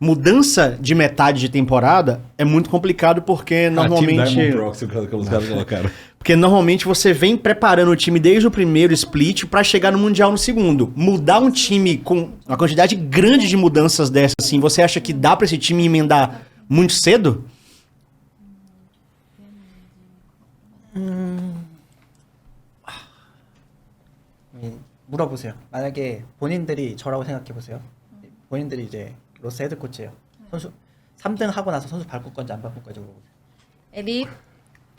mudança de metade de temporada é muito complicado porque normalmente... Team Diamond Proxy, que os caras colocaram. Porque normalmente você vem preparando o time desde o primeiro split pra chegar no Mundial no segundo. Mudar um time com uma quantidade grande de mudanças dessas, assim, você acha que dá pra esse time emendar muito cedo? 물어보세요. 만약에 본인들이 저라고 생각해보세요. 본인들이 이제 로스 헤드코치예요. 선수 3등 하고 나서 선수 바꿀 건지 안 바꿀 건지 물어보세요. Ele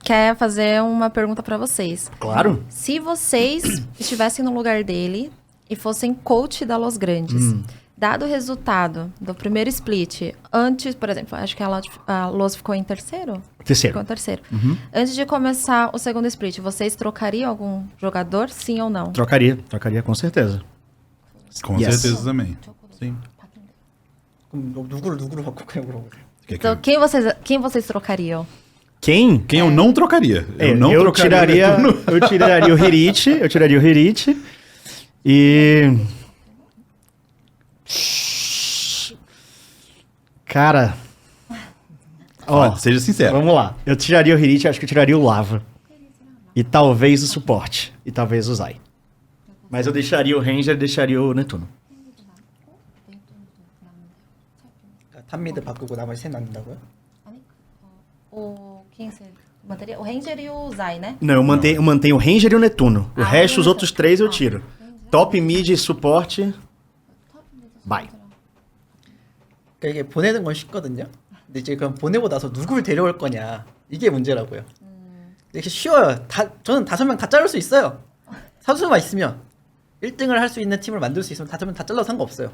quer fazer uma pergunta pra vocês. Claro. Se vocês estivessem no lugar dele e fossem coach da Los Grandes, dado o resultado do primeiro split, antes, por exemplo, acho que a Los ficou em terceiro? Terceiro. Ficou em terceiro. Antes de começar o segundo split, vocês trocariam algum jogador, sim ou não? Trocaria com certeza. Com Yes. certeza também. Sim. 그럼 누구를 바꿀 거냐고 물어보세요. Então, quem vocês trocariam? Quem? Quem eu não trocaria. Eu tiraria o Hirit. E... Cara... Ó, Seja sincero. vamos lá. Eu tiraria o Hirit, acho que eu tiraria o Lava. E talvez o suporte. E talvez o Zai. Mas eu deixaria o Ranger e deixaria o Netuno. 탑미드 바꾸고 나머지 셋 남는다고요? Quem você manteria? O Ranger e o Zai, né? Não, eu mantenho o Ranger e o Netuno. O resto, os beleza. outros três eu tiro. Top, mid e suporte. Bye. 그러니까 이게 보내는 건 쉽거든요. 근데 이제 그럼 보내고 나서 누굴 데려올 거냐 이게 문제라고요. 이게 쉬워요. 저는 5명 다 자를 수 있어요. 선수만 있으면 1등을 할 수 있는 팀을 만들 수 있으면 5명 다 잘라도 상관없어요.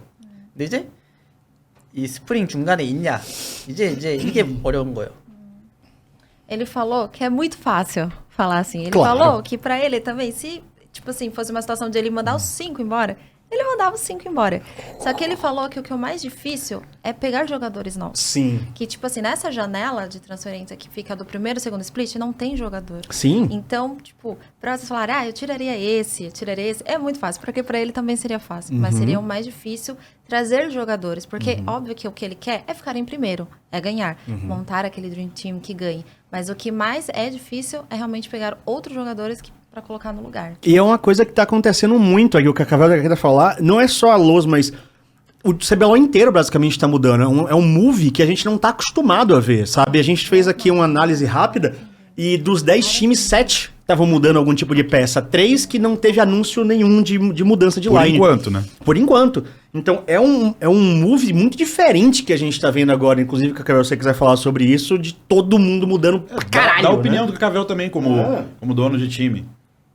근데 이제 이 스프링 중간에 있냐 이제 이게 어려운 거예요. Ele falou que é muito fácil falar assim. Ele Claro. falou que pra ele também, se, tipo assim, fosse uma situação de ele mandar os 5 embora, ele mandava os 5 embora. Só que ele falou que o que é o mais difícil é pegar jogadores novos. Sim. Que, tipo assim, nessa janela de transferência que fica do primeiro e segundo split, não tem jogador. Sim. Então, tipo, pra vocês falarem, eu tiraria esse, é muito fácil, porque pra ele também seria fácil. Mas seria o mais difícil trazer jogadores, porque óbvio que o que ele quer é ficar em primeiro, é ganhar, montar aquele Dream Team que ganhe. Mas o que mais é difícil é realmente pegar outros jogadores pra colocar no lugar. E é uma coisa que tá acontecendo muito aí, o que a Cavel quer falar, não é só a Los, mas o CBLOL inteiro basicamente tá mudando. É um move que a gente não tá acostumado a ver, sabe? A gente fez aqui uma análise rápida e dos 10 times, 7 estavam mudando algum tipo de peça. 3 que não teve anúncio nenhum de mudança de Por line. enquanto, né? Por enquanto. Então é um move muito diferente que a gente tá vendo agora, inclusive, que a Cavel, se você quiser falar sobre isso, de todo mundo mudando pra caralho. Dá a opinião né? do Cavel também, como dono de time.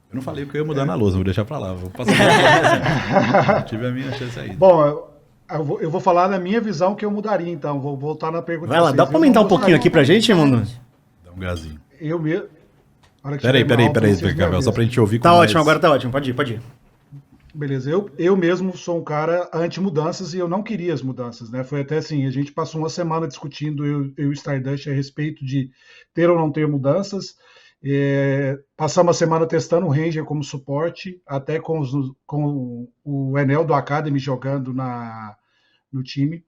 Eu não falei que eu ia mudar na lousa, vou deixar pra lá. Vou passar pra tive a minha chance aí. Bom, eu vou falar na minha visão que eu mudaria, então. Vou voltar na pergunta. Vai lá, de dá vocês. pra Eu aumentar não um pouquinho mudaria. aqui pra gente, mano? Dá um gazinho. Eu mesmo. Peraí, Cavel, só pra gente ouvir Tá com ótimo, mais- agora tá ótimo, pode ir. Beleza, eu mesmo sou um cara anti-mudanças e eu não queria as mudanças, né? Foi até assim, a gente passou uma semana discutindo, eu e o Stardust, a respeito de ter ou não ter mudanças. Passamos a semana testando o Ranger como suporte, até com o Enel do Academy jogando no time.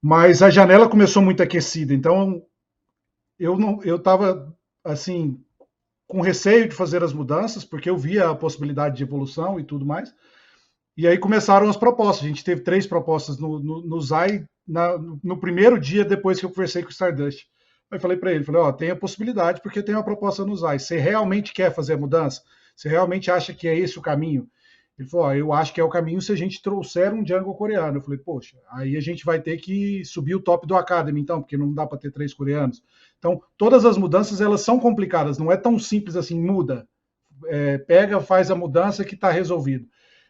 Mas a janela começou muito aquecida, então eu estava assim, com receio de fazer as mudanças, porque eu via a possibilidade de evolução e tudo mais. E aí começaram as propostas. A gente teve 3 propostas no Zai no primeiro dia depois que eu conversei com o Stardust. Aí falei para ele, tem a possibilidade, porque tem uma proposta no Zai. Você realmente quer fazer a mudança? Você realmente acha que é esse o caminho? Ele falou, eu acho que é o caminho se a gente trouxer um jungle coreano. Eu falei, poxa, aí a gente vai ter que subir o top do Academy, então, porque não dá para ter 3 coreanos. Então, todas as mudanças, elas são complicadas, não é tão simples assim, muda. Pega, faz a mudança que está resolvido.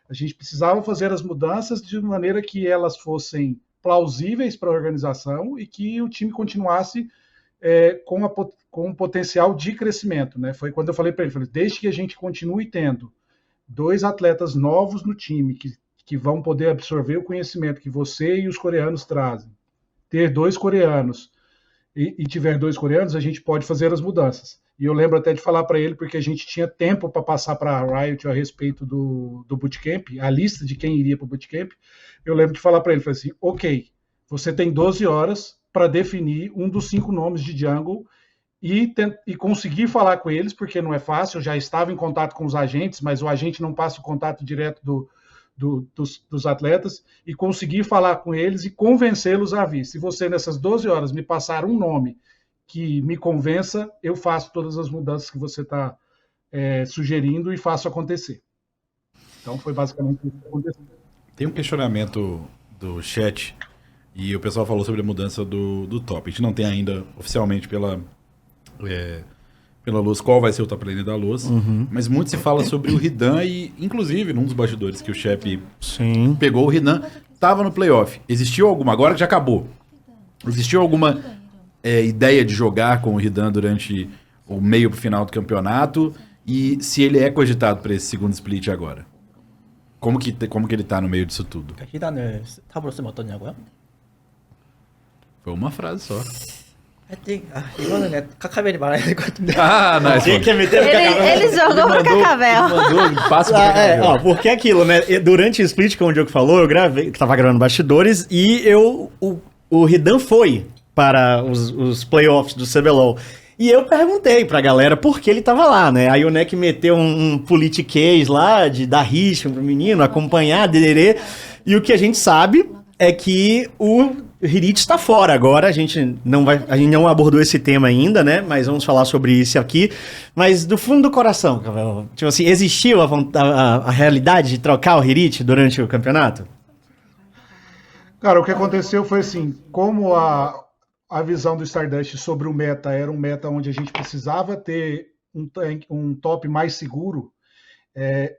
A gente precisava fazer as mudanças de maneira que elas fossem plausíveis para a organização e que o time continuasse com um potencial de crescimento, né? Foi quando eu falei para ele, desde que a gente continue tendo 2 atletas novos no time que vão poder absorver o conhecimento que você e os coreanos trazem, ter 2 coreanos e tiver 2 coreanos, a gente pode fazer as mudanças. E eu lembro até de falar para ele, porque a gente tinha tempo para passar para a Riot a respeito do bootcamp, a lista de quem iria para o bootcamp. Eu lembro de falar para ele, falei assim, ok, Você tem 12 horas para definir um dos 5 nomes de jungle e conseguir falar com eles, porque não é fácil. Eu já estava em contato com os agentes, mas o agente não passa o contato direto dos atletas, e conseguir falar com eles e convencê-los a vir. Se você, nessas 12 horas, me passar um nome que me convença, eu faço todas as mudanças que você está sugerindo e faço acontecer. Então foi basicamente isso que aconteceu. Tem um questionamento do chat e o pessoal falou sobre a mudança do top. A gente não tem ainda oficialmente pela Luz qual vai ser o top lane da Luz, mas muito se fala sobre o Hidan e, inclusive, num dos bastidores que o Shep pegou, o Hidan estava no playoff. Existiu alguma, agora que já acabou, existiu alguma ideia de jogar com o Hidan durante o meio pro final do campeonato? E se ele é cogitado para esse segundo split agora? Como que ele tá no meio disso tudo? 히단을 탑으로 쓰면 어떠냐고요? Foi uma frase só. 하여튼 이거는 그냥 카카벨이 말아야 될 것 같은데. Ah, nice. Quem quer meter no Cacavel? Ele jogou pro Cacavel. Passa pro Cacavel. Porque é aquilo, né? Durante o split, como o Diogo falou, eu gravei, que tava gravando bastidores, e o Hidan foi para os playoffs do CBLOL. E eu perguntei pra galera por que ele tava lá, né? Aí o Neck meteu um politiquês lá, de dar rixa pro menino, acompanhar, dererê. E o que a gente sabe é que o Hirit está fora agora. A gente não abordou esse tema ainda, né? Mas vamos falar sobre isso aqui. Mas do fundo do coração, Cavel, tipo assim, existiu a realidade de trocar o Hirit durante o campeonato? Cara, o que aconteceu foi assim, como a visão do Stardust sobre o meta era um meta onde a gente precisava ter um top mais seguro,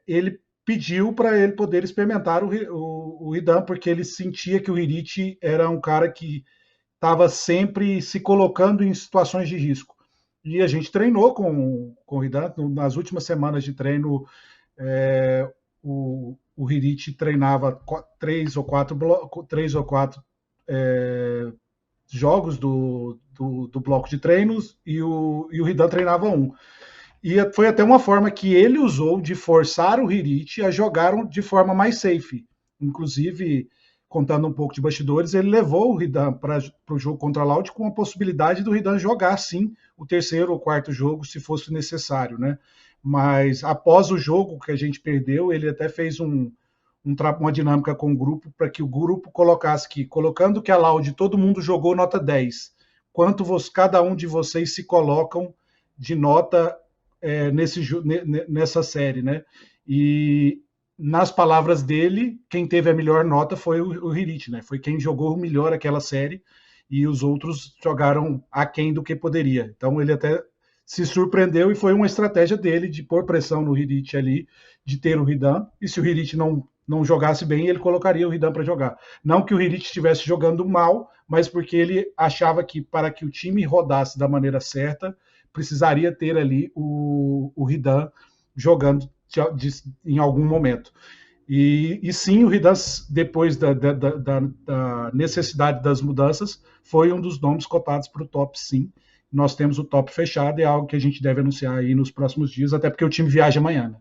ele pediu para ele poder experimentar o Hidan, porque ele sentia que o Hirit era um cara que estava sempre se colocando em situações de risco. E a gente treinou com o Hidan. Nas últimas semanas de treino, o Hirit treinava 3 ou 4 jogos do bloco de treinos e o Hidan treinava um. E foi até uma forma que ele usou de forçar o Hirit a jogar de forma mais safe. Inclusive, contando um pouco de bastidores, ele levou o Hidan para o jogo contra a Loud com a possibilidade do Hidan jogar, sim, o terceiro ou quarto jogo, se fosse necessário, né? Mas após o jogo que a gente perdeu, ele até fez uma dinâmica com o grupo para que o grupo colocasse que, colocando que a Loud todo mundo jogou nota 10, quanto cada um de vocês se colocam de nota nessa série, né? E nas palavras dele, quem teve a melhor nota foi o Hirit, né? Foi quem jogou melhor aquela série e os outros jogaram aquém do que poderia. Então ele até se surpreendeu e foi uma estratégia dele de pôr pressão no Hirit ali, de ter o Hidan, e se o Hirit não jogasse bem, ele colocaria o Hidan para jogar. Não que o Hirit estivesse jogando mal, mas porque ele achava que para que o time rodasse da maneira certa, precisaria ter ali o Hidan jogando em algum momento. E sim, o Hidan, depois da necessidade das mudanças, foi um dos nomes cotados para o top, sim. Nós temos o top fechado, é algo que a gente deve anunciar aí nos próximos dias, até porque o time viaja amanhã, né?